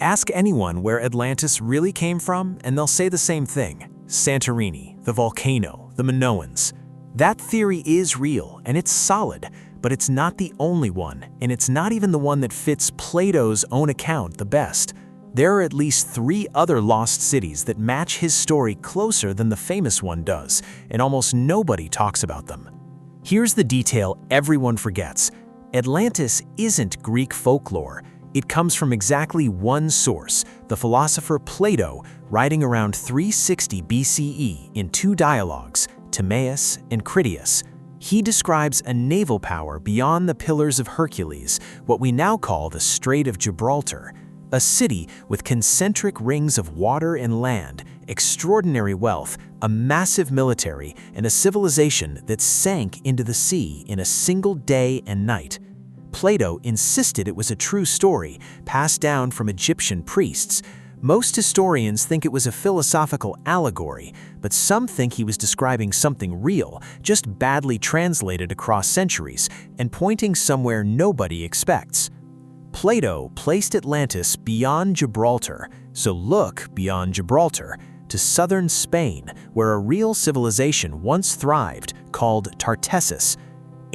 Ask anyone where Atlantis really came from, and they'll say the same thing. Santorini, the volcano, the Minoans. That theory is real, and it's solid, but it's not the only one, and it's not even the one that fits Plato's own account the best. There are at least 3 other lost cities that match his story closer than the famous one does, and almost nobody talks about them. Here's the detail everyone forgets. Atlantis isn't Greek folklore. It comes from exactly one source, the philosopher Plato, writing around 360 BCE in 2 dialogues, Timaeus and Critias. He describes a naval power beyond the Pillars of Hercules, what we now call the Strait of Gibraltar, a city with concentric rings of water and land, extraordinary wealth, a massive military, and a civilization that sank into the sea in a single day and night. Plato insisted it was a true story, passed down from Egyptian priests. Most historians think it was a philosophical allegory, but some think he was describing something real, just badly translated across centuries, and pointing somewhere nobody expects. Plato placed Atlantis beyond Gibraltar, so look beyond Gibraltar, to southern Spain, where a real civilization once thrived, called Tartessos.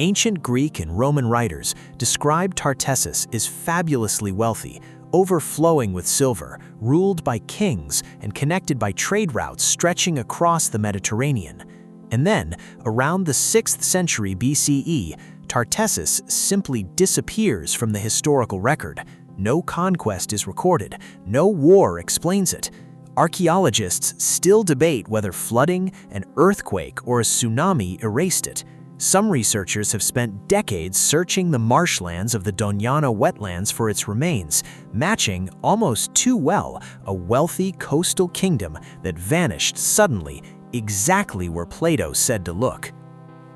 Ancient Greek and Roman writers describe Tartessos as fabulously wealthy, overflowing with silver, ruled by kings, and connected by trade routes stretching across the Mediterranean. And then, around the 6th century BCE, Tartessos simply disappears from the historical record. No conquest is recorded, no war explains it. Archaeologists still debate whether flooding, an earthquake, or a tsunami erased it. Some researchers have spent decades searching the marshlands of the Doñana wetlands for its remains, matching almost too well a wealthy coastal kingdom that vanished suddenly, exactly where Plato said to look.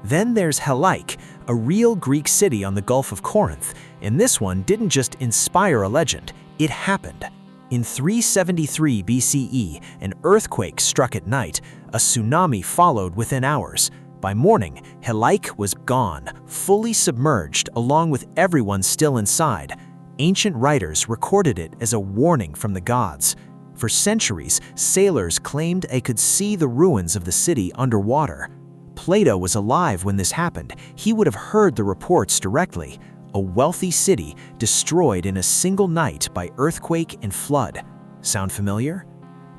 Then there's Helike, a real Greek city on the Gulf of Corinth, and this one didn't just inspire a legend, it happened. In 373 BCE, an earthquake struck at night, a tsunami followed within hours. By morning, Helike was gone, fully submerged along with everyone still inside. Ancient writers recorded it as a warning from the gods. For centuries, sailors claimed they could see the ruins of the city underwater. Plato was alive when this happened. He would have heard the reports directly. A wealthy city destroyed in a single night by earthquake and flood. Sound familiar?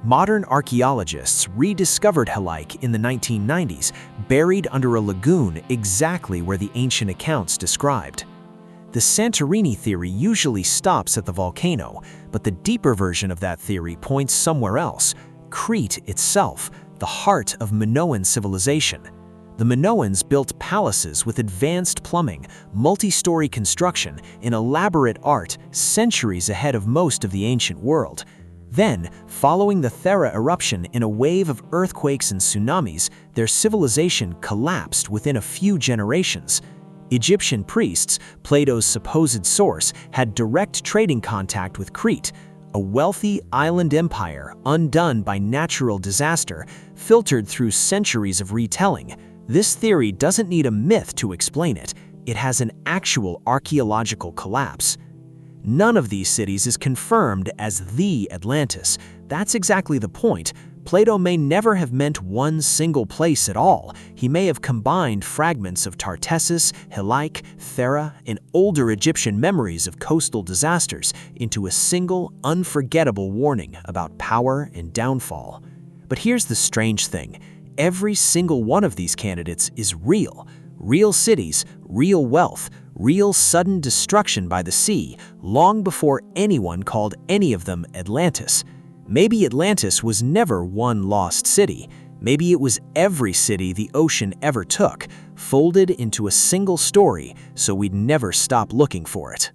Modern archaeologists rediscovered Helike in the 1990s, buried under a lagoon exactly where the ancient accounts described. The Santorini theory usually stops at the volcano, but the deeper version of that theory points somewhere else, Crete itself, the heart of Minoan civilization. The Minoans built palaces with advanced plumbing, multi-story construction, and elaborate art centuries ahead of most of the ancient world. Then, following the Thera eruption in a wave of earthquakes and tsunamis, their civilization collapsed within a few generations. Egyptian priests, Plato's supposed source, had direct trading contact with Crete, a wealthy island empire undone by natural disaster, filtered through centuries of retelling. This theory doesn't need a myth to explain it. It has an actual archaeological collapse. None of these cities is confirmed as the Atlantis. That's exactly the point. Plato may never have meant one single place at all. He may have combined fragments of Tartessos, Helike, Thera, and older Egyptian memories of coastal disasters into a single, unforgettable warning about power and downfall. But here's the strange thing. Every single one of these candidates is real. Real cities, real wealth, real sudden destruction by the sea, long before anyone called any of them Atlantis. Maybe Atlantis was never one lost city. Maybe it was every city the ocean ever took, folded into a single story so we'd never stop looking for it.